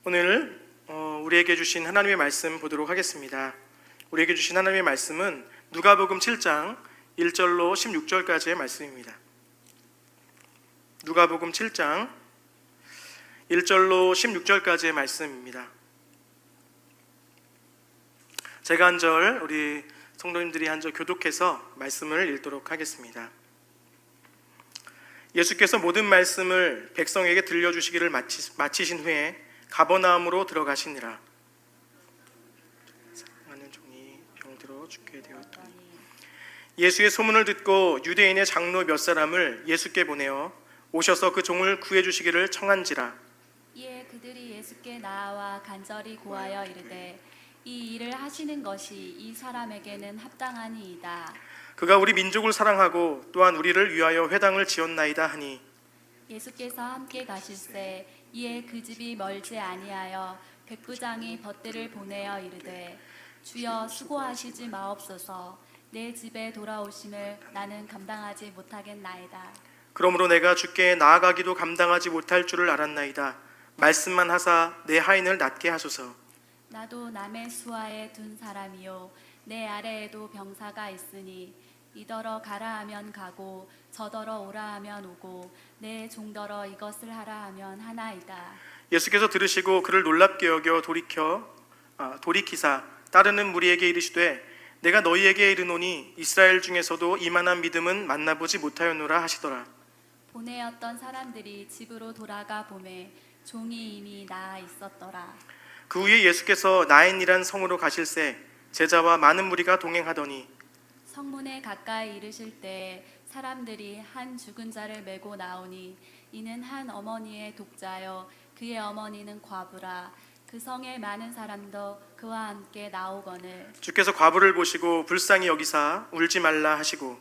오늘 우리에게 주신 하나님의 말씀 보도록 하겠습니다. 우리에게 주신 하나님의 말씀은 누가복음 7장 1절로 16절까지의 말씀입니다. 누가복음 7장 1절로 16절까지의 말씀입니다. 제가 한 절, 우리 성도님들이 한 절 교독해서 말씀을 읽도록 하겠습니다. 예수께서 모든 말씀을 백성에게 들려주시기를 마치신 후에 가버나움으로 들어가시니라. 사랑하는 종이 병들어 죽게 되었더니 예수의 소문을 듣고 유대인의 장로 몇 사람을 예수께 보내어 오셔서 그 종을 구해주시기를 청한지라. 이에 그들이 예수께 나아와 간절히 구하여 이르되 이 일을 하시는 것이 이 사람에게는 합당하니이다. 그가 우리 민족을 사랑하고 또한 우리를 위하여 회당을 지었나이다 하니 예수께서 함께 가실새 이에 그 집이 멀지 아니하여 백부장이 벗들을 보내어 이르되 주여 수고하시지 마옵소서. 내 집에 돌아오심을 나는 감당하지 못하겠나이다. 그러므로 내가 주께 나아가기도 감당하지 못할 줄을 알았나이다. 말씀만 하사 내 하인을 낫게 하소서. 나도 남의 수하에 둔 사람이요 내 아래에도 병사가 있으니 이더러 가라 하면 가고 저더러 오라 하면 오고 내 종더러 이것을 하라 하면 하나이다. 예수께서 들으시고 그를 놀랍게 여겨 돌이키사 따르는 무리에게 이르시되 내가 너희에게 이르노니 이스라엘 중에서도 이만한 믿음은 만나보지 못하였노라 하시더라. 보내었던 사람들이 집으로 돌아가 보매 종이 이미 나아 있었더라. 그 후에 예수께서 나인이란 성으로 가실새 제자와 많은 무리가 동행하더니 성문에 가까이 이르실 때 사람들이 한 죽은 자를 메고 나오니 이는 한 어머니의 독자여 그의 어머니는 과부라. 그 성에 많은 사람도 그와 함께 나오거늘 주께서 과부를 보시고 불쌍히 여기사 울지 말라 하시고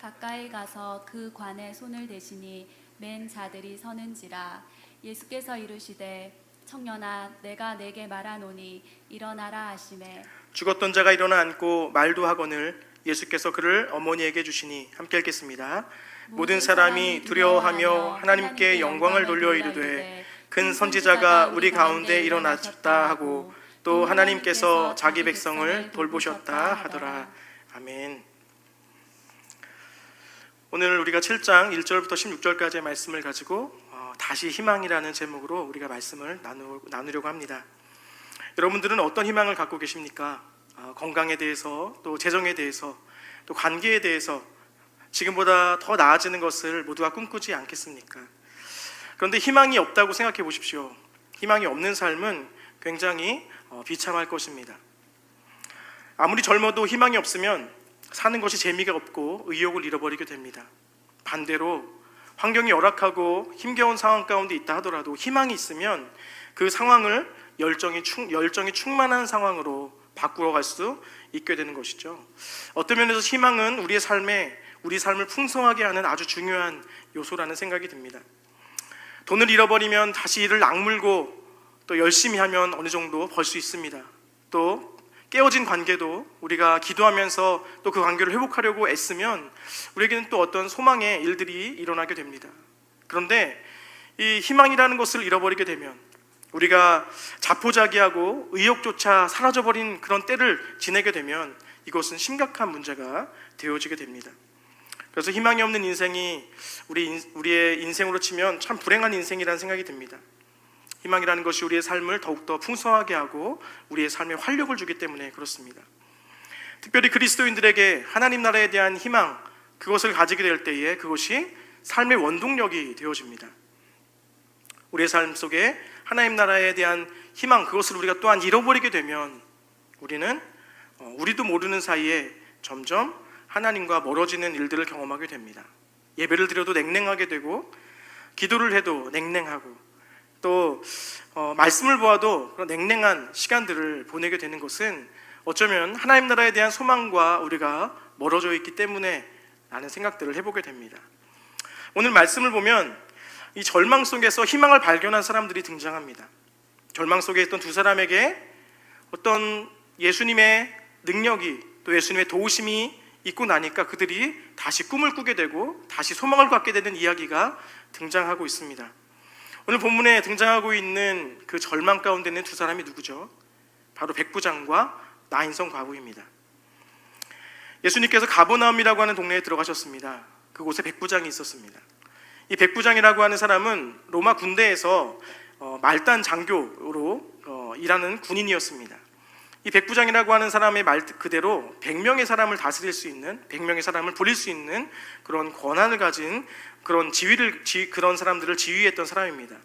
가까이 가서 그 관에 손을 대시니 맨 자들이 서는지라. 예수께서 이르시되 청년아 내가 내게 말하노니 일어나라 하시매 죽었던 자가 일어나 앉고 말도 하거늘 예수께서 그를 어머니에게 주시니 함께 읽겠습니다. 모든 사람이 두려워하며 하나님께 영광을 돌려 이르되 큰 선지자가 우리 가운데 일어나셨다 하고 또 하나님께서 자기 백성을 돌보셨다 하더라. 아멘. 오늘 우리가 7장 1절부터 16절까지의 말씀을 가지고 다시 희망이라는 제목으로 우리가 말씀을 나누려고 합니다. 여러분들은 어떤 희망을 갖고 계십니까? 건강에 대해서, 또 재정에 대해서, 또 관계에 대해서 지금보다 더 나아지는 것을 모두가 꿈꾸지 않겠습니까? 그런데 희망이 없다고 생각해 보십시오. 희망이 없는 삶은 굉장히 비참할 것입니다. 아무리 젊어도 희망이 없으면 사는 것이 재미가 없고 의욕을 잃어버리게 됩니다. 반대로 환경이 열악하고 힘겨운 상황 가운데 있다 하더라도 희망이 있으면 그 상황을 열정이 충만한 상황으로 바꾸어 갈 수 있게 되는 것이죠. 어떤 면에서 희망은 우리 삶을 풍성하게 하는 아주 중요한 요소라는 생각이 듭니다. 돈을 잃어버리면 다시 이를 악물고 또 열심히 하면 어느 정도 벌 수 있습니다. 또 깨어진 관계도 우리가 기도하면서 또 그 관계를 회복하려고 애쓰면 우리에게는 또 어떤 소망의 일들이 일어나게 됩니다. 그런데 이 희망이라는 것을 잃어버리게 되면 우리가 자포자기하고 의욕조차 사라져버린 그런 때를 지내게 되면 이것은 심각한 문제가 되어지게 됩니다. 그래서 희망이 없는 인생이 우리의 인생으로 치면 참 불행한 인생이라는 생각이 듭니다. 희망이라는 것이 우리의 삶을 더욱더 풍성하게 하고 우리의 삶에 활력을 주기 때문에 그렇습니다. 특별히 그리스도인들에게 하나님 나라에 대한 희망, 그것을 가지게 될 때에 그것이 삶의 원동력이 되어집니다. 우리의 삶 속에 하나님 나라에 대한 희망, 그것을 우리가 또한 잃어버리게 되면 우리는 우리도 모르는 사이에 점점 하나님과 멀어지는 일들을 경험하게 됩니다. 예배를 드려도 냉랭하게 되고 기도를 해도 냉랭하고 또 말씀을 보아도 그런 냉랭한 시간들을 보내게 되는 것은 어쩌면 하나님 나라에 대한 소망과 우리가 멀어져 있기 때문에 라는 생각들을 해보게 됩니다. 오늘 말씀을 보면 이 절망 속에서 희망을 발견한 사람들이 등장합니다. 절망 속에 있던 두 사람에게 어떤 예수님의 능력이 또 예수님의 도우심이 있고 나니까 그들이 다시 꿈을 꾸게 되고 다시 소망을 갖게 되는 이야기가 등장하고 있습니다. 오늘 본문에 등장하고 있는 그 절망 가운데 있는 두 사람이 누구죠? 바로 백부장과 나인성 과부입니다. 예수님께서 가버나움이라고 하는 동네에 들어가셨습니다. 그곳에 백부장이 있었습니다. 이 백부장이라고 하는 사람은 로마 군대에서 말단 장교로 일하는 군인이었습니다. 이 백부장이라고 하는 사람의 말 그대로 100명의 사람을 다스릴 수 있는, 100명의 사람을 부릴 수 있는 그런 권한을 가진 그런 사람들을 지휘했던 사람입니다.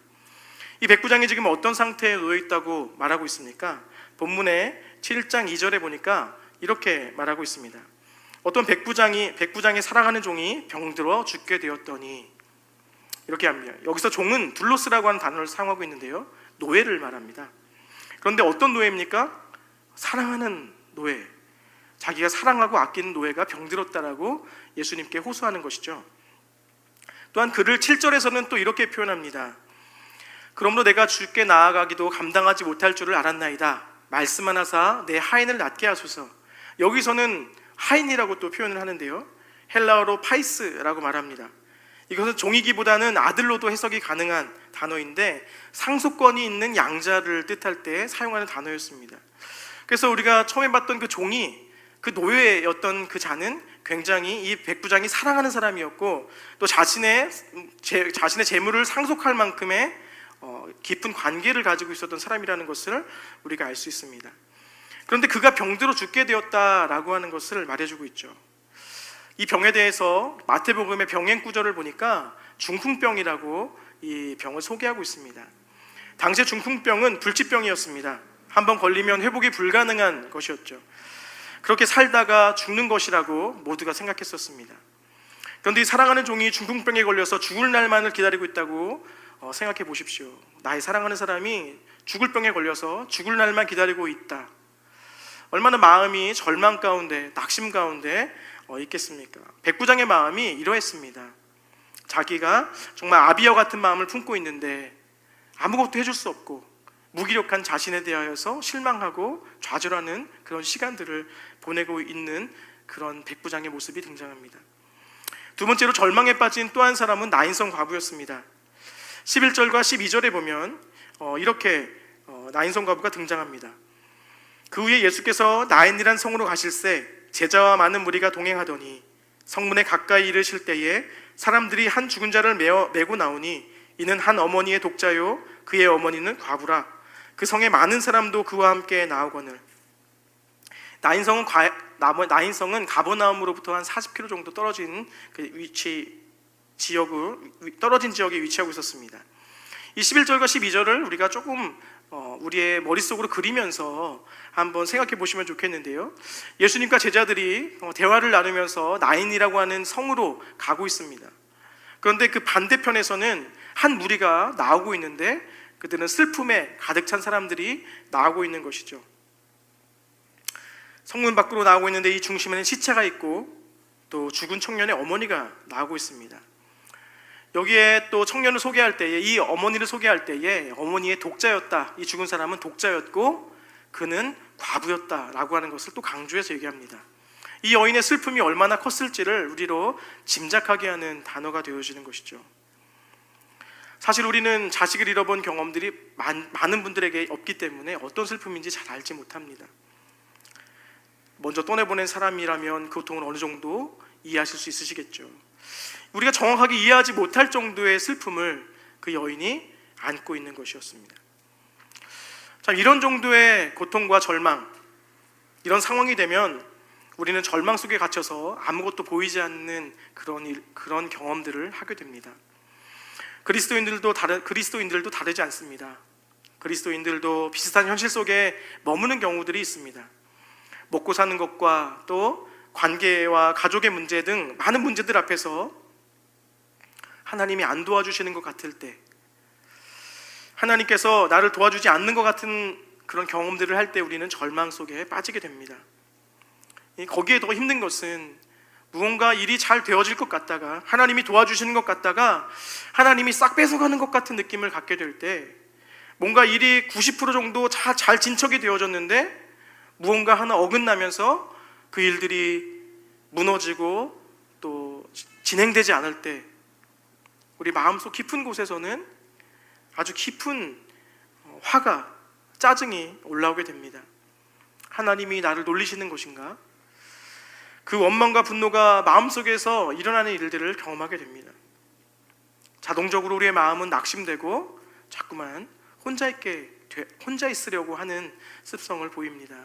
이 백부장이 지금 어떤 상태에 놓여 있다고 말하고 있습니까? 본문의 7장 2절에 보니까 이렇게 말하고 있습니다. 어떤 백부장이 사랑하는 종이 병들어 죽게 되었더니, 이렇게 합니다. 여기서 종은 둘로스라고 하는 단어를 사용하고 있는데요, 노예를 말합니다. 그런데 어떤 노예입니까? 사랑하는 노예, 자기가 사랑하고 아끼는 노예가 병들었다라고 예수님께 호소하는 것이죠. 또한 그를 7절에서는 또 이렇게 표현합니다. 그러므로 내가 주께 나아가기도 감당하지 못할 줄을 알았나이다. 말씀하나사 내 하인을 낫게 하소서. 여기서는 하인이라고 또 표현을 하는데요, 헬라어로 파이스라고 말합니다. 이것은 종이기보다는 아들로도 해석이 가능한 단어인데 상속권이 있는 양자를 뜻할 때 사용하는 단어였습니다. 그래서 우리가 처음에 봤던 그 종이, 그 노예였던 그 자는 굉장히 이 백부장이 사랑하는 사람이었고, 또 자신의 재물을 상속할 만큼의 깊은 관계를 가지고 있었던 사람이라는 것을 우리가 알 수 있습니다. 그런데 그가 병들어 죽게 되었다라고 하는 것을 말해주고 있죠. 이 병에 대해서 마태복음의 병행 구절을 보니까 중풍병이라고 이 병을 소개하고 있습니다. 당시의 중풍병은 불치병이었습니다. 한번 걸리면 회복이 불가능한 것이었죠. 그렇게 살다가 죽는 것이라고 모두가 생각했었습니다. 그런데 이 사랑하는 종이 중풍병에 걸려서 죽을 날만을 기다리고 있다고 생각해 보십시오. 나의 사랑하는 사람이 죽을 병에 걸려서 죽을 날만 기다리고 있다. 얼마나 마음이 절망 가운데, 낙심 가운데 있겠습니까? 백부장의 마음이 이러했습니다. 자기가 정말 아비와 같은 마음을 품고 있는데 아무것도 해줄 수 없고 무기력한 자신에 대하여서 실망하고 좌절하는 그런 시간들을 보내고 있는 그런 백부장의 모습이 등장합니다. 두 번째로 절망에 빠진 또 한 사람은 나인성 과부였습니다. 11절과 12절에 보면 이렇게 나인성 과부가 등장합니다. 그 후에 예수께서 나인이란 성으로 가실새 제자와 많은 무리가 동행하더니 성문에 가까이 이르실 때에 사람들이 한 죽은 자를 메고 나오니 이는 한 어머니의 독자요 그의 어머니는 과부라. 그 성에 많은 사람도 그와 함께 나오거늘. 나인성은 가버나움으로부터 한 40km 정도 떨어진 떨어진 지역에 위치하고 있었습니다. 이 11절과 12절을 우리가 조금 우리의 머릿속으로 그리면서 한번 생각해 보시면 좋겠는데요, 예수님과 제자들이 대화를 나누면서 나인이라고 하는 성으로 가고 있습니다. 그런데 그 반대편에서는 한 무리가 나오고 있는데 그들은 슬픔에 가득 찬 사람들이 나오고 있는 것이죠. 성문 밖으로 나오고 있는데 이 중심에는 시체가 있고 또 죽은 청년의 어머니가 나오고 있습니다. 여기에 또 청년을 소개할 때에, 이 어머니를 소개할 때에 어머니의 독자였다, 이 죽은 사람은 독자였고 그는 과부였다라고 하는 것을 또 강조해서 얘기합니다. 이 여인의 슬픔이 얼마나 컸을지를 우리로 짐작하게 하는 단어가 되어지는 것이죠. 사실 우리는 자식을 잃어본 경험들이 많은 분들에게 없기 때문에 어떤 슬픔인지 잘 알지 못합니다. 먼저 떠내보낸 사람이라면 그 고통을 어느 정도 이해하실 수 있으시겠죠. 우리가 정확하게 이해하지 못할 정도의 슬픔을 그 여인이 안고 있는 것이었습니다. 참, 이런 정도의 고통과 절망, 이런 상황이 되면 우리는 절망 속에 갇혀서 아무것도 보이지 않는 그런 경험들을 하게 됩니다. 그리스도인들도 다르지 않습니다. 그리스도인들도 비슷한 현실 속에 머무는 경우들이 있습니다. 먹고 사는 것과 또 관계와 가족의 문제 등 많은 문제들 앞에서 하나님이 안 도와주시는 것 같을 때, 하나님께서 나를 도와주지 않는 것 같은 그런 경험들을 할 때 우리는 절망 속에 빠지게 됩니다. 거기에 더 힘든 것은 무언가 일이 잘 되어질 것 같다가, 하나님이 도와주시는 것 같다가 하나님이 싹 뺏어가는 것 같은 느낌을 갖게 될 때, 뭔가 일이 90% 정도 잘 진척이 되어졌는데 무언가 하나 어긋나면서 그 일들이 무너지고 또 진행되지 않을 때 우리 마음속 깊은 곳에서는 아주 깊은 화가, 짜증이 올라오게 됩니다. 하나님이 나를 놀리시는 것인가? 그 원망과 분노가 마음속에서 일어나는 일들을 경험하게 됩니다. 자동적으로 우리의 마음은 낙심되고 자꾸만 혼자 있으려고 하는 습성을 보입니다.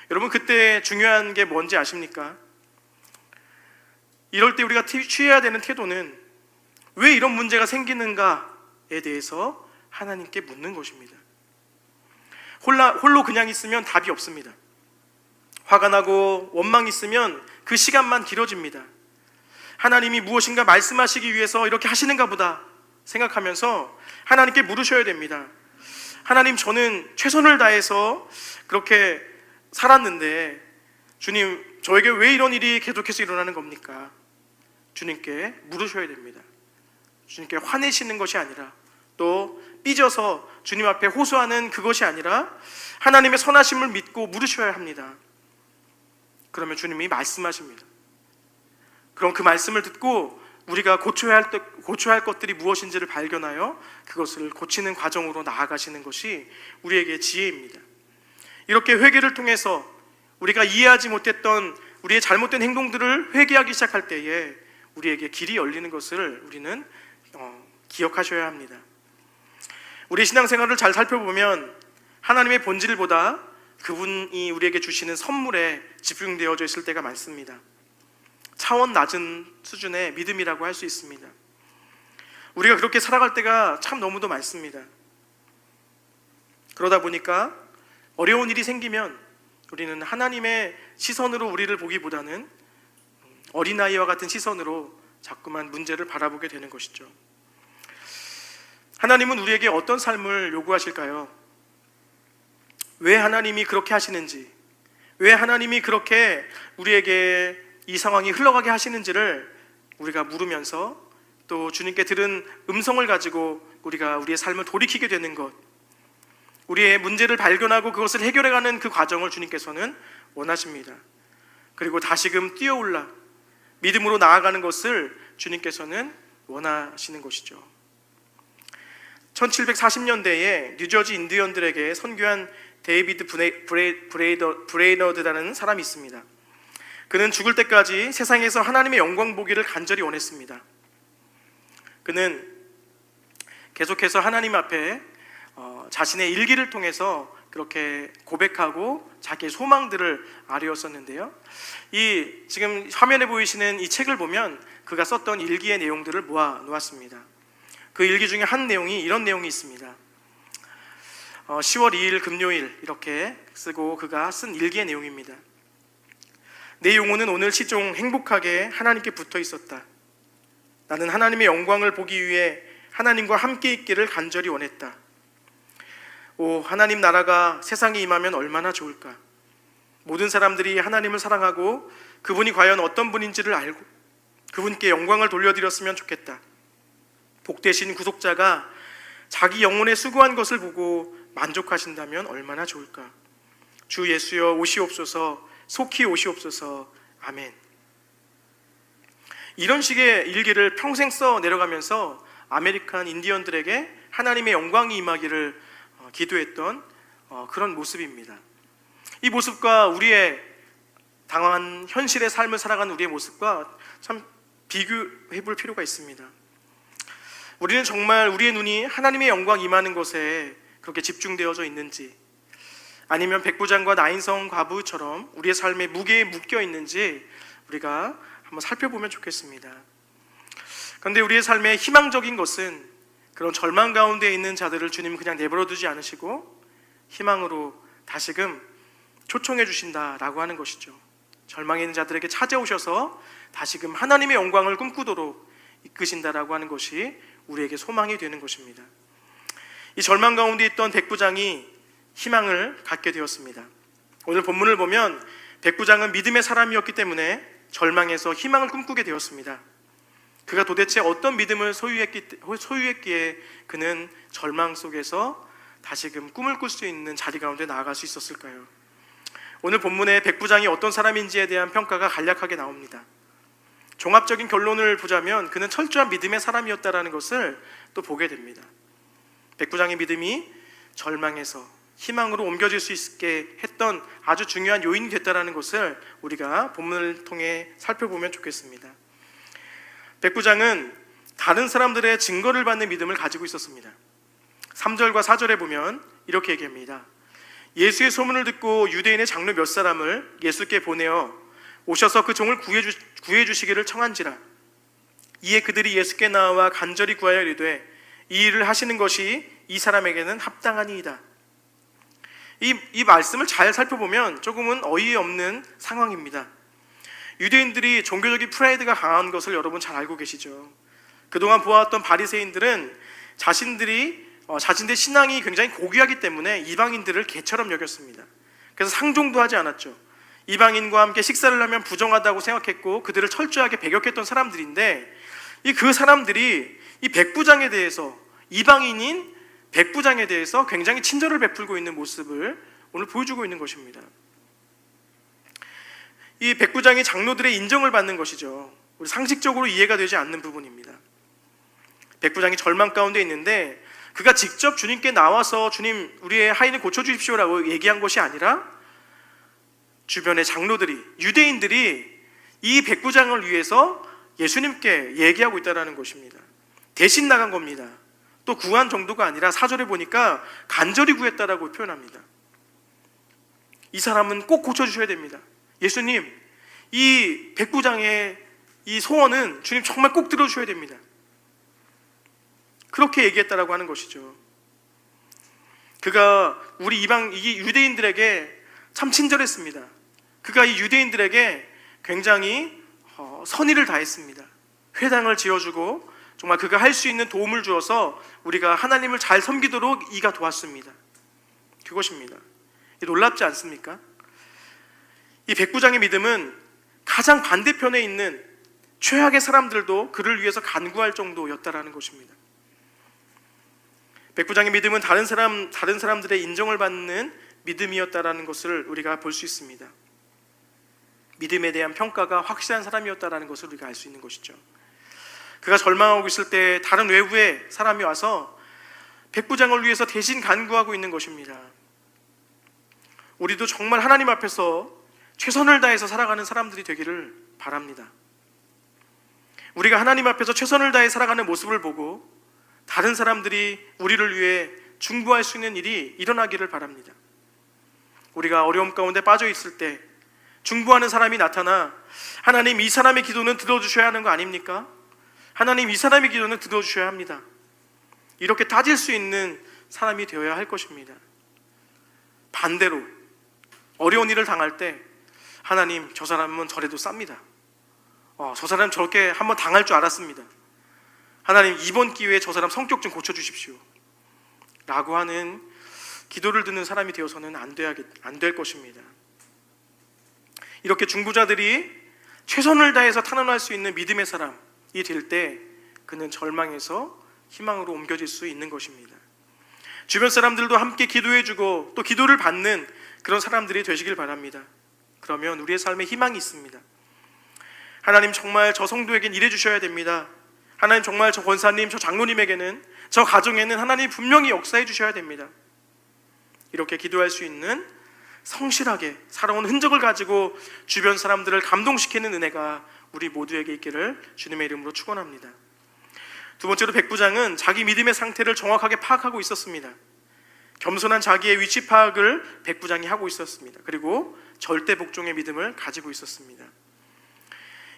여러분, 그때 중요한 게 뭔지 아십니까? 이럴 때 우리가 취해야 되는 태도는 왜 이런 문제가 생기는가에 대해서 하나님께 묻는 것입니다. 홀로 그냥 있으면 답이 없습니다. 화가 나고 원망이 있으면 그 시간만 길어집니다. 하나님이 무엇인가 말씀하시기 위해서 이렇게 하시는가 보다 생각하면서 하나님께 물으셔야 됩니다. 하나님, 저는 최선을 다해서 그렇게 살았는데 주님, 저에게 왜 이런 일이 계속해서 일어나는 겁니까? 주님께 물으셔야 됩니다. 주님께 화내시는 것이 아니라, 또 삐져서 주님 앞에 호소하는 그것이 아니라 하나님의 선하심을 믿고 물으셔야 합니다. 그러면 주님이 말씀하십니다. 그럼 그 말씀을 듣고 우리가 고쳐야 할 것들이 무엇인지를 발견하여 그것을 고치는 과정으로 나아가시는 것이 우리에게 지혜입니다. 이렇게 회개를 통해서 우리가 이해하지 못했던 우리의 잘못된 행동들을 회개하기 시작할 때에 우리에게 길이 열리는 것을 우리는 기억하셔야 합니다. 우리 신앙생활을 잘 살펴보면 하나님의 본질보다 그분이 우리에게 주시는 선물에 집중되어져 있을 때가 많습니다. 차원 낮은 수준의 믿음이라고 할 수 있습니다. 우리가 그렇게 살아갈 때가 참 너무도 많습니다. 그러다 보니까 어려운 일이 생기면 우리는 하나님의 시선으로 우리를 보기보다는 어린아이와 같은 시선으로 자꾸만 문제를 바라보게 되는 것이죠. 하나님은 우리에게 어떤 삶을 요구하실까요? 왜 하나님이 그렇게 하시는지, 왜 하나님이 그렇게 우리에게 이 상황이 흘러가게 하시는지를 우리가 물으면서 또 주님께 들은 음성을 가지고 우리가 우리의 삶을 돌이키게 되는 것, 우리의 문제를 발견하고 그것을 해결해가는 그 과정을 주님께서는 원하십니다. 그리고 다시금 뛰어올라 믿음으로 나아가는 것을 주님께서는 원하시는 것이죠. 1740년대에 뉴저지 인디언들에게 선교한 데이비드 브레이너드라는 사람이 있습니다. 그는 죽을 때까지 세상에서 하나님의 영광 보기를 간절히 원했습니다. 그는 계속해서 하나님 앞에 자신의 일기를 통해서 그렇게 고백하고 자기의 소망들을 아뢰었었는데요. 이 지금 화면에 보이시는 이 책을 보면 그가 썼던 일기의 내용들을 모아 놓았습니다. 그 일기 중에 한 내용이 이런 내용이 있습니다. 10월 2일 금요일 이렇게 쓰고 그가 쓴 일기의 내용입니다. 내 영혼은 오늘 시종 행복하게 하나님께 붙어 있었다. 나는 하나님의 영광을 보기 위해 하나님과 함께 있기를 간절히 원했다. 오, 하나님 나라가 세상에 임하면 얼마나 좋을까. 모든 사람들이 하나님을 사랑하고 그분이 과연 어떤 분인지를 알고 그분께 영광을 돌려드렸으면 좋겠다. 복되신 구속자가 자기 영혼에 수고한 것을 보고 만족하신다면 얼마나 좋을까. 주 예수여 오시옵소서, 속히 오시옵소서. 아멘. 이런 식의 일기를 평생 써 내려가면서 아메리칸 인디언들에게 하나님의 영광이 임하기를 기도했던 그런 모습입니다. 이 모습과 우리의 당한 현실의 삶을 살아가는 우리의 모습과 참 비교해 볼 필요가 있습니다. 우리는 정말 우리의 눈이 하나님의 영광 임하는 것에 그렇게 집중되어져 있는지, 아니면 백부장과 나인성 과부처럼 우리의 삶의 무게에 묶여 있는지 우리가 한번 살펴보면 좋겠습니다. 그런데 우리의 삶의 희망적인 것은 그런 절망 가운데 있는 자들을 주님은 그냥 내버려 두지 않으시고 희망으로 다시금 초청해 주신다라고 하는 것이죠. 절망에 있는 자들에게 찾아오셔서 다시금 하나님의 영광을 꿈꾸도록 이끄신다라고 하는 것이 우리에게 소망이 되는 것입니다. 이 절망 가운데 있던 백부장이 희망을 갖게 되었습니다. 오늘 본문을 보면 백부장은 믿음의 사람이었기 때문에 절망에서 희망을 꿈꾸게 되었습니다. 그가 도대체 어떤 믿음을 소유했기에 그는 절망 속에서 다시금 꿈을 꿀 수 있는 자리 가운데 나아갈 수 있었을까요? 오늘 본문에 백부장이 어떤 사람인지에 대한 평가가 간략하게 나옵니다. 종합적인 결론을 보자면 그는 철저한 믿음의 사람이었다라는 것을 또 보게 됩니다. 백부장의 믿음이 절망에서 희망으로 옮겨질 수 있게 했던 아주 중요한 요인이 됐다라는 것을 우리가 본문을 통해 살펴보면 좋겠습니다. 백부장은 다른 사람들의 증거를 받는 믿음을 가지고 있었습니다. 3절과 4절에 보면 이렇게 얘기합니다. 예수의 소문을 듣고 유대인의 장로 몇 사람을 예수께 보내어 오셔서 그 종을 구해 주시기를 청한지라. 이에 그들이 예수께 나와 간절히 구하여 이르되 이 일을 하시는 것이 이 사람에게는 합당하니이다. 이 말씀을 잘 살펴보면 조금은 어이없는 상황입니다. 유대인들이 종교적인 프라이드가 강한 것을 여러분 잘 알고 계시죠. 그동안 보아왔던 바리새인들은 자신들의 신앙이 굉장히 고귀하기 때문에 이방인들을 개처럼 여겼습니다. 그래서 상종도 하지 않았죠. 이방인과 함께 식사를 하면 부정하다고 생각했고 그들을 철저하게 배격했던 사람들인데 그 사람들이 이 백부장에 대해서, 이방인인 백부장에 대해서 굉장히 친절을 베풀고 있는 모습을 오늘 보여주고 있는 것입니다. 이 백부장이 장로들의 인정을 받는 것이죠. 우리 상식적으로 이해가 되지 않는 부분입니다. 백부장이 절망 가운데 있는데 그가 직접 주님께 나와서 주님 우리의 하인을 고쳐주십시오라고 얘기한 것이 아니라 주변의 장로들이, 유대인들이 이 백부장을 위해서 예수님께 얘기하고 있다는 것입니다. 대신 나간 겁니다. 또 구한 정도가 아니라 4절에 보니까 간절히 구했다라고 표현합니다. 이 사람은 꼭 고쳐주셔야 됩니다. 예수님, 이 백부장의 이 소원은 주님 정말 꼭 들어주셔야 됩니다. 그렇게 얘기했다라고 하는 것이죠. 그가 이 유대인들에게 참 친절했습니다. 그가 이 유대인들에게 굉장히 선의를 다했습니다. 회당을 지어주고 정말 그가 할 수 있는 도움을 주어서 우리가 하나님을 잘 섬기도록 이가 도왔습니다. 그것입니다. 놀랍지 않습니까? 이 백부장의 믿음은 가장 반대편에 있는 최악의 사람들도 그를 위해서 간구할 정도였다라는 것입니다. 백부장의 믿음은 다른 사람들의 인정을 받는 믿음이었다라는 것을 우리가 볼 수 있습니다. 믿음에 대한 평가가 확실한 사람이었다라는 것을 우리가 알 수 있는 것이죠. 그가 절망하고 있을 때 다른 외부의 사람이 와서 백부장을 위해서 대신 간구하고 있는 것입니다. 우리도 정말 하나님 앞에서 최선을 다해서 살아가는 사람들이 되기를 바랍니다. 우리가 하나님 앞에서 최선을 다해 살아가는 모습을 보고 다른 사람들이 우리를 위해 중보할 수 있는 일이 일어나기를 바랍니다. 우리가 어려움 가운데 빠져 있을 때 중보하는 사람이 나타나 하나님 이 사람의 기도는 들어주셔야 하는 거 아닙니까? 하나님 이 사람의 기도는 들어주셔야 합니다. 이렇게 따질 수 있는 사람이 되어야 할 것입니다. 반대로 어려운 일을 당할 때 하나님 저 사람은 저래도 쌉니다. 저 사람 저렇게 한번 당할 줄 알았습니다. 하나님 이번 기회에 저 사람 성격 좀 고쳐주십시오 라고 하는 기도를 듣는 사람이 되어서는 안 될 것입니다. 이렇게 중보자들이 최선을 다해서 탄원할 수 있는 믿음의 사람이 될 때 그는 절망에서 희망으로 옮겨질 수 있는 것입니다. 주변 사람들도 함께 기도해주고 또 기도를 받는 그런 사람들이 되시길 바랍니다. 그러면 우리의 삶에 희망이 있습니다. 하나님 정말 저 성도에겐 일해 주셔야 됩니다. 하나님 정말 저 권사님, 저 장로님에게는, 저 가정에는 하나님 분명히 역사해 주셔야 됩니다. 이렇게 기도할 수 있는 성실하게 살아온 흔적을 가지고 주변 사람들을 감동시키는 은혜가 우리 모두에게 있기를 주님의 이름으로 축원합니다. 두 번째로 백부장은 자기 믿음의 상태를 정확하게 파악하고 있었습니다. 겸손한 자기의 위치 파악을 백부장이 하고 있었습니다. 그리고 절대 복종의 믿음을 가지고 있었습니다.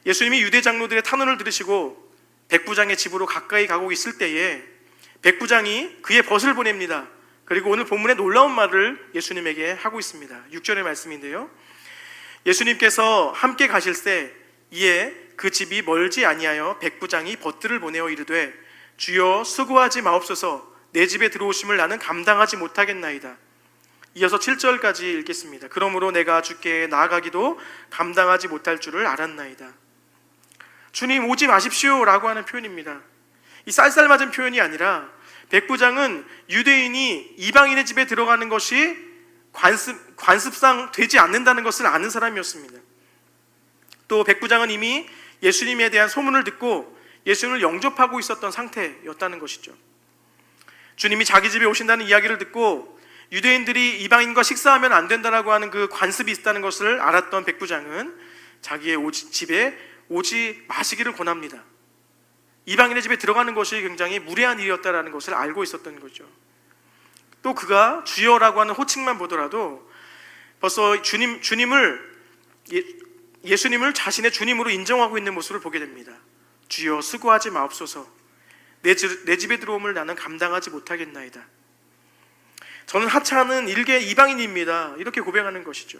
예수님이 유대 장로들의 탄원을 들으시고 백부장의 집으로 가까이 가고 있을 때에 백부장이 그의 벗을 보냅니다. 그리고 오늘 본문에 놀라운 말을 예수님에게 하고 있습니다. 6절의 말씀인데요, 예수님께서 함께 가실새 이에 그 집이 멀지 아니하여 백부장이 벗들을 보내어 이르되 주여 수고하지 마옵소서 내 집에 들어오심을 나는 감당하지 못하겠나이다. 이어서 7절까지 읽겠습니다. 그러므로 내가 주께 나아가기도 감당하지 못할 줄을 알았나이다. 주님 오지 마십시오 라고 하는 표현입니다. 이 쌀쌀맞은 표현이 아니라 백부장은 유대인이 이방인의 집에 들어가는 것이 관습상 되지 않는다는 것을 아는 사람이었습니다. 또 백부장은 이미 예수님에 대한 소문을 듣고 예수님을 영접하고 있었던 상태였다는 것이죠. 주님이 자기 집에 오신다는 이야기를 듣고 유대인들이 이방인과 식사하면 안 된다라고 하는 그 관습이 있다는 것을 알았던 백부장은 자기의 집에 오지 마시기를 권합니다. 이방인의 집에 들어가는 것이 굉장히 무례한 일이었다는 것을 알고 있었던 거죠. 또 그가 주여라고 하는 호칭만 보더라도 벌써 예수님을 자신의 주님으로 인정하고 있는 모습을 보게 됩니다. 주여 수고하지 마옵소서. 내 집에 들어옴을 나는 감당하지 못하겠나이다. 저는 하찮은 일개 이방인입니다. 이렇게 고백하는 것이죠.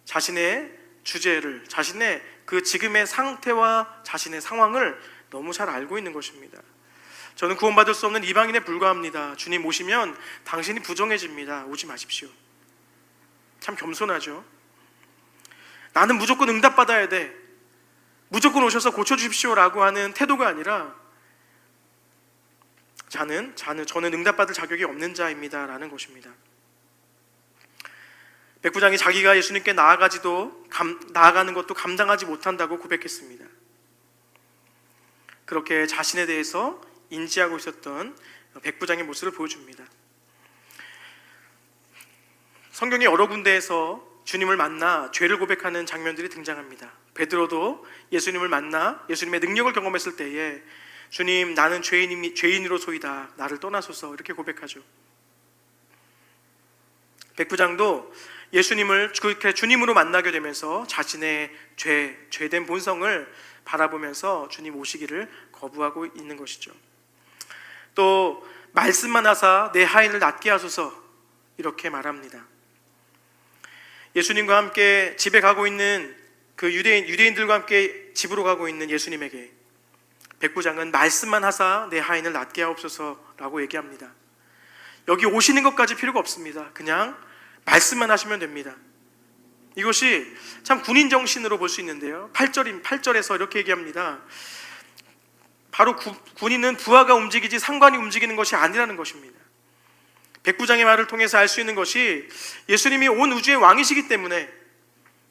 자신의 주제를, 자신의 그 지금의 상태와 자신의 상황을 너무 잘 알고 있는 것입니다. 저는 구원받을 수 없는 이방인에 불과합니다. 주님 오시면 당신이 부정해집니다. 오지 마십시오. 참 겸손하죠. 나는 무조건 응답받아야 돼. 무조건 오셔서 고쳐주십시오라고 하는 태도가 아니라 저는 응답받을 자격이 없는 자입니다 라는 것입니다. 백부장이 자기가 예수님께 나아가는 것도 감당하지 못한다고 고백했습니다. 그렇게 자신에 대해서 인지하고 있었던 백부장의 모습을 보여줍니다. 성경의 여러 군데에서 주님을 만나 죄를 고백하는 장면들이 등장합니다. 베드로도 예수님을 만나 예수님의 능력을 경험했을 때에 주님, 나는 죄인으로소이다. 나를 떠나소서. 이렇게 고백하죠. 백부장도 예수님을 그렇게 주님으로 만나게 되면서 자신의 죄된 본성을 바라보면서 주님 오시기를 거부하고 있는 것이죠. 또 말씀만 하사 내 하인을 낫게 하소서 이렇게 말합니다. 예수님과 함께 집에 가고 있는 그 유대인들과 함께 집으로 가고 있는 예수님에게 백부장은 말씀만 하사 내 하인을 낫게 하옵소서라고 얘기합니다. 여기 오시는 것까지 필요가 없습니다. 그냥 말씀만 하시면 됩니다. 이것이 참 군인 정신으로 볼 수 있는데요. 8절에서 이렇게 얘기합니다. 바로 군인은 부하가 움직이지 상관이 움직이는 것이 아니라는 것입니다. 백부장의 말을 통해서 알 수 있는 것이 예수님이 온 우주의 왕이시기 때문에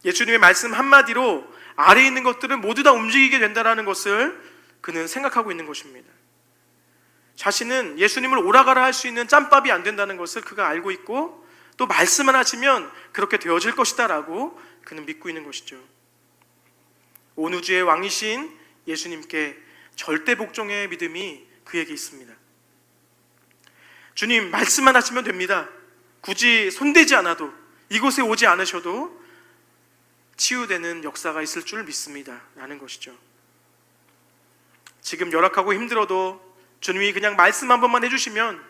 예수님의 말씀 한마디로 아래에 있는 것들은 모두 다 움직이게 된다는 것을 그는 생각하고 있는 것입니다. 자신은 예수님을 오라가라 할 수 있는 짬밥이 안 된다는 것을 그가 알고 있고 또 말씀만 하시면 그렇게 되어질 것이다 라고 그는 믿고 있는 것이죠. 온 우주의 왕이신 예수님께 절대 복종의 믿음이 그에게 있습니다. 주님 말씀만 하시면 됩니다. 굳이 손대지 않아도 이곳에 오지 않으셔도 치유되는 역사가 있을 줄 믿습니다 라는 것이죠. 지금 열악하고 힘들어도 주님이 그냥 말씀 한 번만 해주시면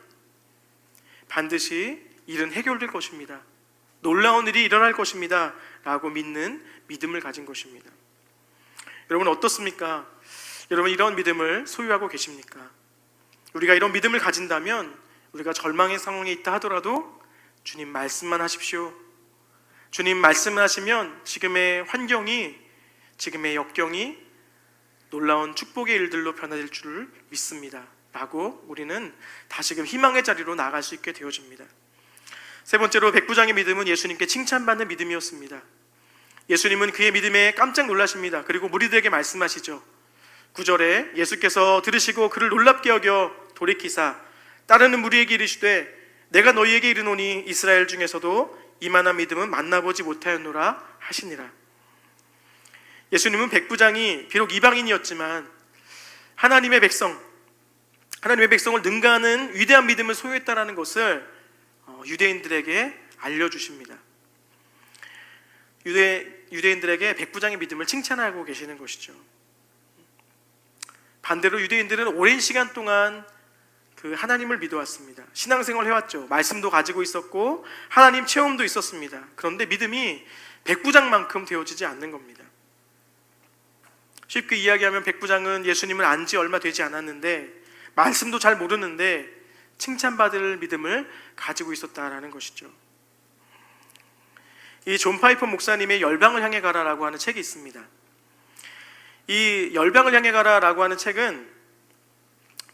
반드시 일은 해결될 것입니다. 놀라운 일이 일어날 것입니다 라고 믿는 믿음을 가진 것입니다. 여러분 어떻습니까? 여러분 이런 믿음을 소유하고 계십니까? 우리가 이런 믿음을 가진다면 우리가 절망의 상황에 있다 하더라도 주님 말씀만 하십시오. 주님 말씀을 하시면 지금의 환경이, 지금의 역경이 놀라운 축복의 일들로 변화될 줄을 믿습니다 라고 우리는 다시금 희망의 자리로 나아갈 수 있게 되어집니다. 세 번째로 백부장의 믿음은 예수님께 칭찬받는 믿음이었습니다. 예수님은 그의 믿음에 깜짝 놀라십니다. 그리고 무리들에게 말씀하시죠. 9절에 예수께서 들으시고 그를 놀랍게 여겨 돌이키사 따르는 무리에게 이르시되 내가 너희에게 이르노니 이스라엘 중에서도 이만한 믿음은 만나보지 못하였노라 하시니라. 예수님은 백부장이 비록 이방인이었지만 하나님의 백성을 능가하는 위대한 믿음을 소유했다는 것을 유대인들에게 알려주십니다. 유대인들에게 백부장의 믿음을 칭찬하고 계시는 것이죠. 반대로 유대인들은 오랜 시간 동안 그 하나님을 믿어왔습니다. 신앙생활 해왔죠. 말씀도 가지고 있었고 하나님 체험도 있었습니다. 그런데 믿음이 백부장만큼 되어지지 않는 겁니다. 쉽게 이야기하면 백부장은 예수님을 안 지 얼마 되지 않았는데 말씀도 잘 모르는데 칭찬받을 믿음을 가지고 있었다라는 것이죠. 이 존 파이퍼 목사님의 열방을 향해 가라라고 하는 책이 있습니다. 이 열방을 향해 가라라고 하는 책은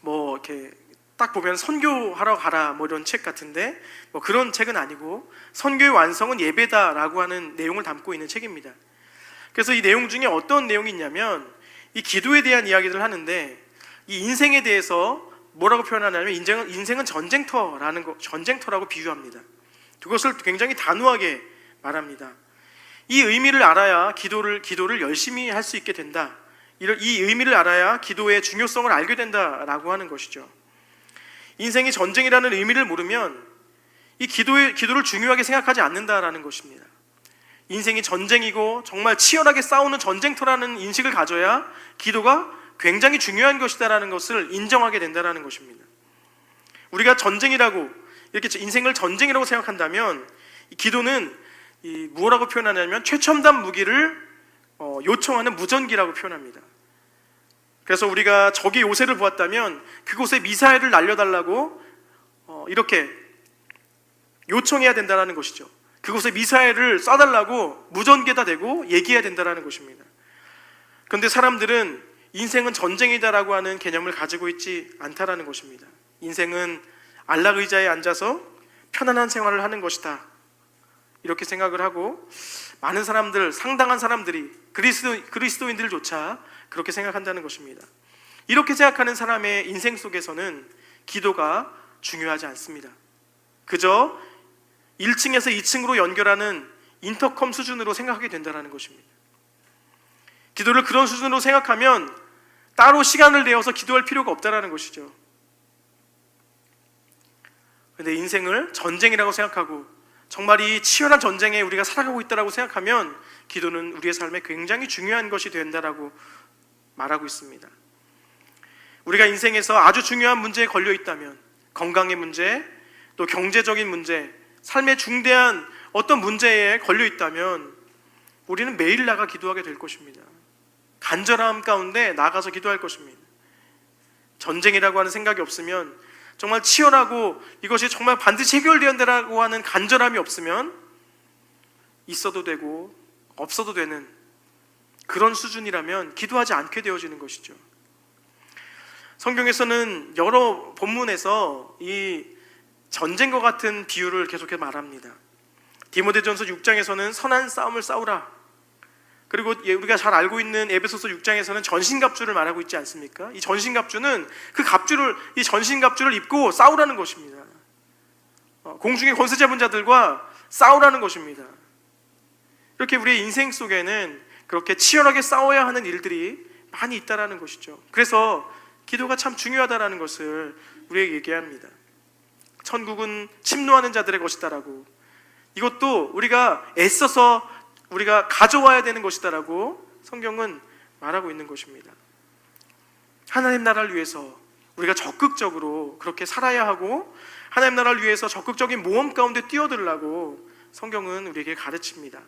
뭐 이렇게 딱 보면 선교하러 가라 뭐 이런 책 같은데 뭐 그런 책은 아니고 선교의 완성은 예배다라고 하는 내용을 담고 있는 책입니다. 그래서 이 내용 중에 어떤 내용이 있냐면 이 기도에 대한 이야기를 하는데 이 인생에 대해서 뭐라고 표현하냐면 인생은 전쟁터라고 비유합니다. 그것을 굉장히 단호하게 말합니다. 이 의미를 알아야 기도를 열심히 할 수 있게 된다. 이 의미를 알아야 기도의 중요성을 알게 된다라고 하는 것이죠. 인생이 전쟁이라는 의미를 모르면 이 기도를 중요하게 생각하지 않는다라는 것입니다. 인생이 전쟁이고 정말 치열하게 싸우는 전쟁터라는 인식을 가져야 기도가 굉장히 중요한 것이다라는 것을 인정하게 된다라는 것입니다. 우리가 전쟁이라고 이렇게 인생을 전쟁이라고 생각한다면 이 기도는 무엇라고 표현하냐면 최첨단 무기를 요청하는 무전기라고 표현합니다. 그래서 우리가 적의 요새를 보았다면 그곳에 미사일을 날려달라고 이렇게 요청해야 된다는 것이죠. 그곳에 미사일을 쏴달라고 무전기에다 대고 얘기해야 된다는 것입니다. 그런데 사람들은 인생은 전쟁이다라고 하는 개념을 가지고 있지 않다라는 것입니다. 인생은 안락 의자에 앉아서 편안한 생활을 하는 것이다, 이렇게 생각을 하고 많은 사람들, 상당한 사람들이 그리스도인들조차 그렇게 생각한다는 것입니다. 이렇게 생각하는 사람의 인생 속에서는 기도가 중요하지 않습니다. 그저 1층에서 2층으로 연결하는 인터컴 수준으로 생각하게 된다는 것입니다. 기도를 그런 수준으로 생각하면 따로 시간을 내어서 기도할 필요가 없다는 것이죠. 그런데 인생을 전쟁이라고 생각하고 정말 이 치열한 전쟁에 우리가 살아가고 있다고 생각하면 기도는 우리의 삶에 굉장히 중요한 것이 된다라고 말하고 있습니다. 우리가 인생에서 아주 중요한 문제에 걸려 있다면, 건강의 문제, 또 경제적인 문제, 삶의 중대한 어떤 문제에 걸려 있다면 우리는 매일 나가 기도하게 될 것입니다. 간절함 가운데 나가서 기도할 것입니다. 전쟁이라고 하는 생각이 없으면, 정말 치열하고 이것이 정말 반드시 해결되어야한다라고 하는 간절함이 없으면 있어도 되고 없어도 되는 그런 수준이라면 기도하지 않게 되어지는 것이죠. 성경에서는 여러 본문에서 이 전쟁과 같은 비유를 계속해서 말합니다. 디모데전서 6장에서는 선한 싸움을 싸우라. 그리고 우리가 잘 알고 있는 에베소서 6장에서는 전신갑주를 말하고 있지 않습니까? 이 전신갑주는 이 전신갑주를 입고 싸우라는 것입니다. 공중의 권세 잡은 자들과 싸우라는 것입니다. 이렇게 우리의 인생 속에는 그렇게 치열하게 싸워야 하는 일들이 많이 있다라는 것이죠. 그래서 기도가 참 중요하다라는 것을 우리에게 얘기합니다. 천국은 침노하는 자들의 것이다라고, 이것도 우리가 애써서 우리가 가져와야 되는 것이다라고 성경은 말하고 있는 것입니다. 하나님 나라를 위해서 우리가 적극적으로 그렇게 살아야 하고, 하나님 나라를 위해서 적극적인 모험 가운데 뛰어들라고 성경은 우리에게 가르칩니다.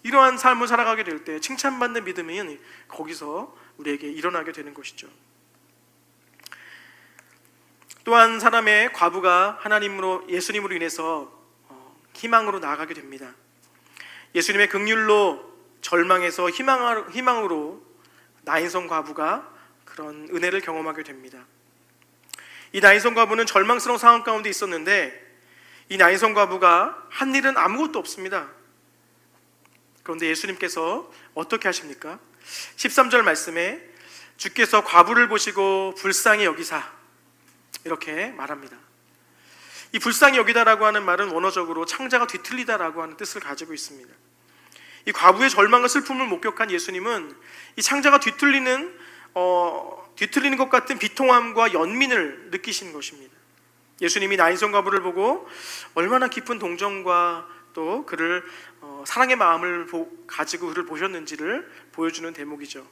이러한 삶을 살아가게 될 때 칭찬받는 믿음이 거기서 우리에게 일어나게 되는 것이죠. 또한 사람의 과부가 예수님으로 인해서 희망으로 나아가게 됩니다. 예수님의 긍휼로 절망에서 희망으로 나인성 과부가 그런 은혜를 경험하게 됩니다. 이 나인성 과부는 절망스러운 상황 가운데 있었는데 이 나인성 과부가 한 일은 아무것도 없습니다. 그런데 예수님께서 어떻게 하십니까? 13절 말씀에 주께서 과부를 보시고 불쌍히 여기사, 이렇게 말합니다. 이 불쌍히 여기다라고 하는 말은 원어적으로 창자가 뒤틀리다라고 하는 뜻을 가지고 있습니다. 이 과부의 절망과 슬픔을 목격한 예수님은 이 창자가 뒤틀리는 것 같은 비통함과 연민을 느끼신 것입니다. 예수님이 나인성 과부를 보고 얼마나 깊은 동정과 또 그를 사랑의 마음을 가지고 그를 보셨는지를 보여주는 대목이죠.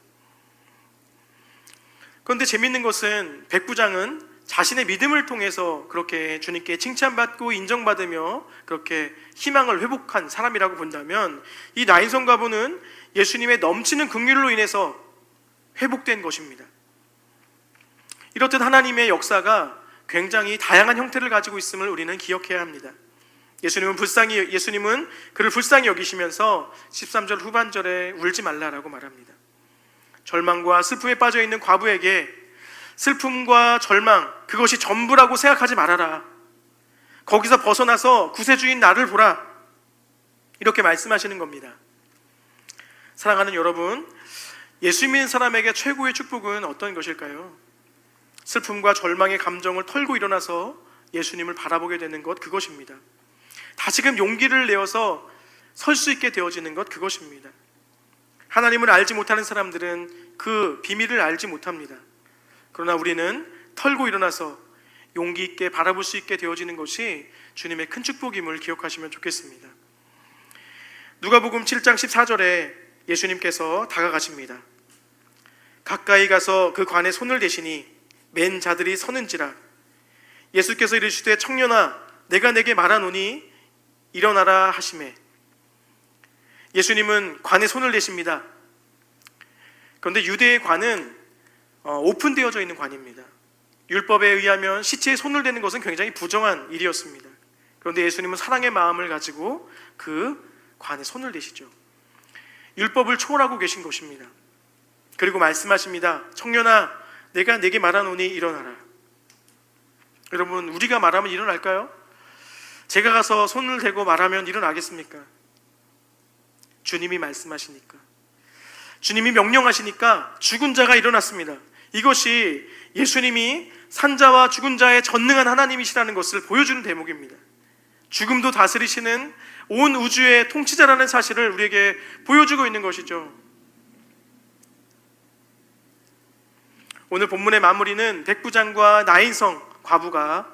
그런데 재밌는 것은 백부장은 자신의 믿음을 통해서 그렇게 주님께 칭찬받고 인정받으며 그렇게 희망을 회복한 사람이라고 본다면, 이 나인성 과부는 예수님의 넘치는 긍휼로 인해서 회복된 것입니다. 이렇듯 하나님의 역사가 굉장히 다양한 형태를 가지고 있음을 우리는 기억해야 합니다. 예수님은 그를 불쌍히 여기시면서 13절 후반절에 울지 말라라고 말합니다. 절망과 슬픔에 빠져 있는 과부에게 슬픔과 절망, 그것이 전부라고 생각하지 말아라. 거기서 벗어나서 구세주인 나를 보라. 이렇게 말씀하시는 겁니다. 사랑하는 여러분, 예수 믿는 사람에게 최고의 축복은 어떤 것일까요? 슬픔과 절망의 감정을 털고 일어나서 예수님을 바라보게 되는 것, 그것입니다. 다시금 용기를 내어서 설 수 있게 되어지는 것, 그것입니다. 하나님을 알지 못하는 사람들은 그 비밀을 알지 못합니다. 그러나 우리는 털고 일어나서 용기 있게 바라볼 수 있게 되어지는 것이 주님의 큰 축복임을 기억하시면 좋겠습니다. 누가복음 7장 14절에 예수님께서 다가가십니다. 가까이 가서 그 관에 손을 대시니 맨 자들이 서는지라. 예수께서 이르시되 청년아 내가 내게 말하노니 일어나라 하시매. 예수님은 관에 손을 대십니다. 그런데 유대의 관은 오픈되어져 있는 관입니다. 율법에 의하면 시체에 손을 대는 것은 굉장히 부정한 일이었습니다. 그런데 예수님은 사랑의 마음을 가지고 그 관에 손을 대시죠. 율법을 초월하고 계신 것입니다. 그리고 말씀하십니다. 청년아 내가 내게 말하노니 일어나라. 여러분, 우리가 말하면 일어날까요? 제가 가서 손을 대고 말하면 일어나겠습니까? 주님이 말씀하시니까, 주님이 명령하시니까 죽은 자가 일어났습니다. 이것이 예수님이 산자와 죽은 자의 전능한 하나님이시라는 것을 보여주는 대목입니다. 죽음도 다스리시는 온 우주의 통치자라는 사실을 우리에게 보여주고 있는 것이죠. 오늘 본문의 마무리는 백부장과 나인성 과부가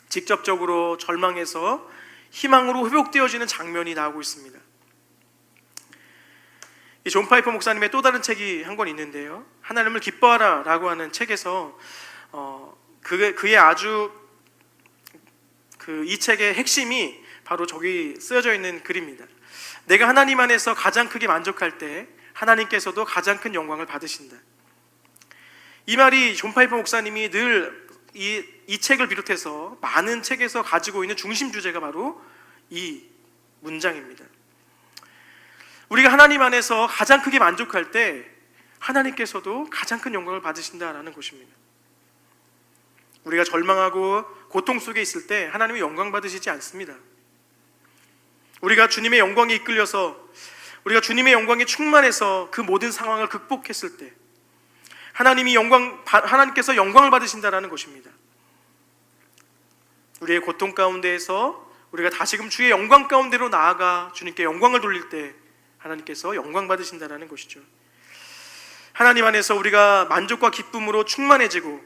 직접적으로 절망해서 희망으로 회복되어지는 장면이 나오고 있습니다. 이 존 파이퍼 목사님의 또 다른 책이 한 권 있는데요, 하나님을 기뻐하라 라고 하는 책에서 그의 아주 이 책의 핵심이 바로 저기 쓰여져 있는 글입니다. 내가 하나님 안에서 가장 크게 만족할 때 하나님께서도 가장 큰 영광을 받으신다. 이 말이 존 파이퍼 목사님이 늘 이 책을 비롯해서 많은 책에서 가지고 있는 중심 주제가 바로 이 문장입니다. 우리가 하나님 안에서 가장 크게 만족할 때 하나님께서도 가장 큰 영광을 받으신다라는 것입니다. 우리가 절망하고 고통 속에 있을 때 하나님이 영광 받으시지 않습니다. 우리가 주님의 영광에 이끌려서, 우리가 주님의 영광에 충만해서 그 모든 상황을 극복했을 때 하나님께서 영광을 받으신다라는 것입니다. 우리의 고통 가운데에서 우리가 다시금 주의 영광 가운데로 나아가 주님께 영광을 돌릴 때 하나님께서 영광 받으신다라는 것이죠. 하나님 안에서 우리가 만족과 기쁨으로 충만해지고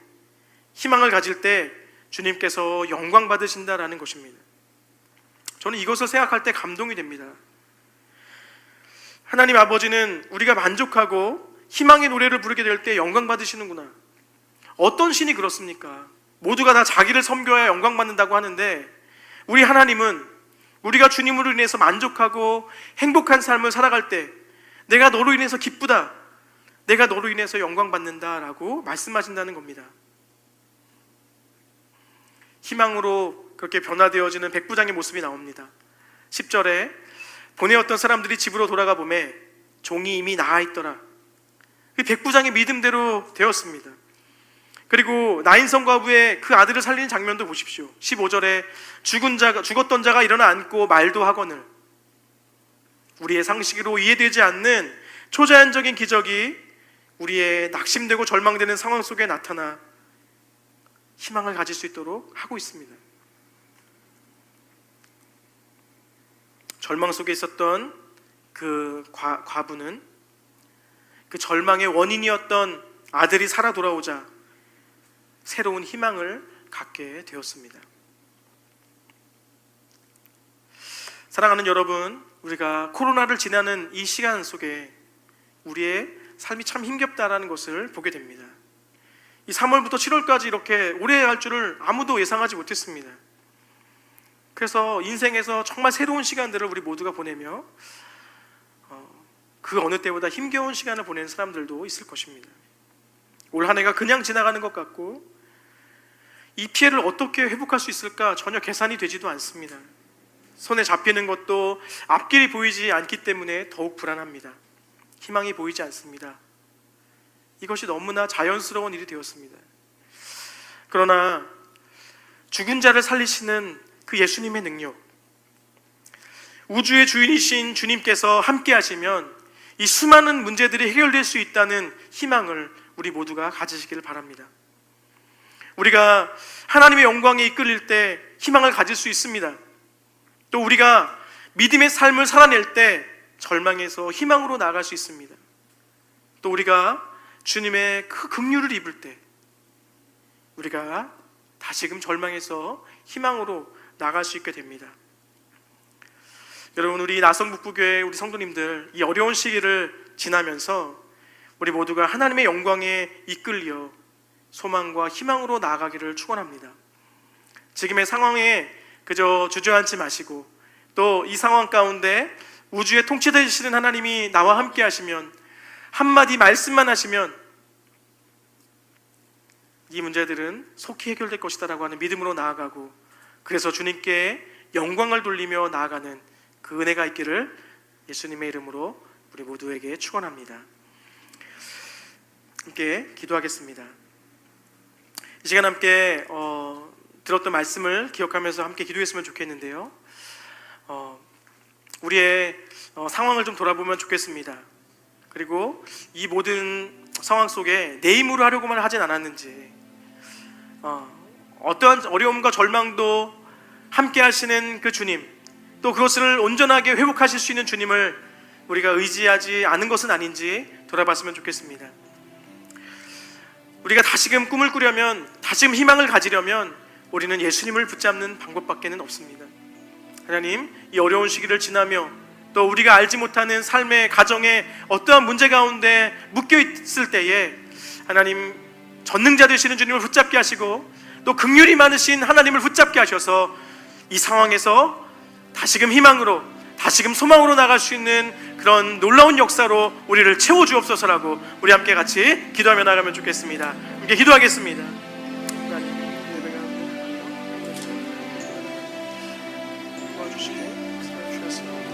희망을 가질 때 주님께서 영광 받으신다라는 것입니다. 저는 이것을 생각할 때 감동이 됩니다. 하나님 아버지는 우리가 만족하고 희망의 노래를 부르게 될 때 영광 받으시는구나. 어떤 신이 그렇습니까? 모두가 다 자기를 섬겨야 영광 받는다고 하는데, 우리 하나님은 우리가 주님으로 인해서 만족하고 행복한 삶을 살아갈 때 내가 너로 인해서 기쁘다, 내가 너로 인해서 영광 받는다라고 말씀하신다는 겁니다. 희망으로 그렇게 변화되어지는 백부장의 모습이 나옵니다. 10절에 보내었던 사람들이 집으로 돌아가 보매 종이 이미 나아 있더라. 그 백부장의 믿음대로 되었습니다. 그리고 나인성 과부의 그 아들을 살리는 장면도 보십시오. 15절에 죽었던 자가 일어나 앉고 말도 하거늘. 우리의 상식으로 이해되지 않는 초자연적인 기적이 우리의 낙심되고 절망되는 상황 속에 나타나 희망을 가질 수 있도록 하고 있습니다. 절망 속에 있었던 그 과부는 그 절망의 원인이었던 아들이 살아 돌아오자 새로운 희망을 갖게 되었습니다. 사랑하는 여러분, 우리가 코로나를 지나는 이 시간 속에 우리의 삶이 참 힘겹다라는 것을 보게 됩니다. 이 3월부터 7월까지 이렇게 오래 할 줄을 아무도 예상하지 못했습니다. 그래서 인생에서 정말 새로운 시간들을 우리 모두가 보내며 그 어느 때보다 힘겨운 시간을 보내는 사람들도 있을 것입니다. 올 한 해가 그냥 지나가는 것 같고 이 피해를 어떻게 회복할 수 있을까 전혀 계산이 되지도 않습니다. 손에 잡히는 것도 앞길이 보이지 않기 때문에 더욱 불안합니다. 희망이 보이지 않습니다. 이것이 너무나 자연스러운 일이 되었습니다. 그러나 죽은 자를 살리시는 그 예수님의 능력, 우주의 주인이신 주님께서 함께 하시면 이 수많은 문제들이 해결될 수 있다는 희망을 우리 모두가 가지시기를 바랍니다. 우리가 하나님의 영광에 이끌릴 때 희망을 가질 수 있습니다. 또 우리가 믿음의 삶을 살아낼 때 절망에서 희망으로 나아갈 수 있습니다. 또 우리가 주님의 그 긍휼을 입을 때 우리가 다시금 절망에서 희망으로 나아갈 수 있게 됩니다. 여러분, 우리 나성북부교회 우리 성도님들, 이 어려운 시기를 지나면서 우리 모두가 하나님의 영광에 이끌려 소망과 희망으로 나아가기를 축원합니다. 지금의 상황에 그저 주저앉지 마시고, 또 이 상황 가운데 우주의 통치되시는 하나님이 나와 함께 하시면, 한마디 말씀만 하시면 이 문제들은 속히 해결될 것이다라고 하는 믿음으로 나아가고, 그래서 주님께 영광을 돌리며 나아가는 그 은혜가 있기를 예수님의 이름으로 우리 모두에게 축원합니다. 함께 기도하겠습니다. 이 시간 함께 들었던 말씀을 기억하면서 함께 기도했으면 좋겠는데요. 우리의 상황을 좀 돌아보면 좋겠습니다. 그리고 이 모든 상황 속에 내 힘으로 하려고만 하진 않았는지, 어떠한 어려움과 절망도 함께 하시는 그 주님, 또 그것을 온전하게 회복하실 수 있는 주님을 우리가 의지하지 않은 것은 아닌지 돌아봤으면 좋겠습니다. 우리가 다시금 꿈을 꾸려면, 다시금 희망을 가지려면 우리는 예수님을 붙잡는 방법밖에는 없습니다. 하나님, 이 어려운 시기를 지나며 또 우리가 알지 못하는 삶의 가정에 어떠한 문제 가운데 묶여 있을 때에 하나님, 전능자 되시는 주님을 붙잡게 하시고 또 긍휼이 많으신 하나님을 붙잡게 하셔서 이 상황에서 다시금 희망으로, 다시금 소망으로 나갈 수 있는 그런 놀라운 역사로 우리를 채워주옵소서라고 우리 함께 같이 기도하며 나가면 좋겠습니다. 함께 기도하겠습니다. 도와주시고 주셨습니다.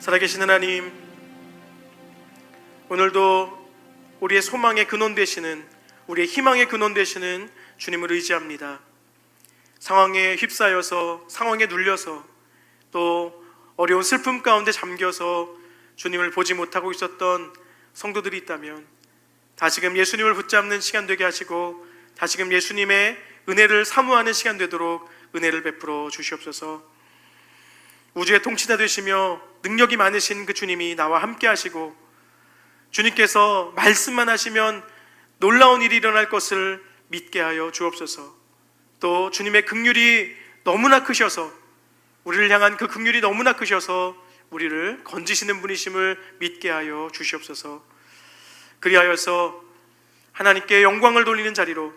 살아계신 하나님, 오늘도 우리의 소망의 근원 되시는, 우리의 희망의 근원 되시는 주님을 의지합니다. 상황에 휩싸여서, 상황에 눌려서, 또 어려운 슬픔 가운데 잠겨서 주님을 보지 못하고 있었던 성도들이 있다면 다시금 예수님을 붙잡는 시간 되게 하시고, 다시금 예수님의 은혜를 사모하는 시간 되도록 은혜를 베풀어 주시옵소서. 우주의 통치자 되시며 능력이 많으신 그 주님이 나와 함께 하시고, 주님께서 말씀만 하시면 놀라운 일이 일어날 것을 믿게 하여 주옵소서. 또 주님의 긍휼이 너무나 크셔서, 우리를 향한 그 긍휼이 너무나 크셔서 우리를 건지시는 분이심을 믿게 하여 주시옵소서. 그리하여서 하나님께 영광을 돌리는 자리로,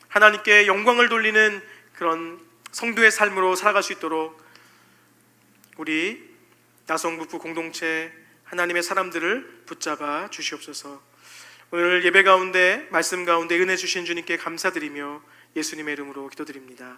하나님께 영광을 돌리는 그런 성도의 삶으로 살아갈 수 있도록 우리 나성북부 공동체 하나님의 사람들을 붙잡아 주시옵소서. 오늘 예배 가운데, 말씀 가운데 은혜 주신 주님께 감사드리며 예수님의 이름으로 기도드립니다.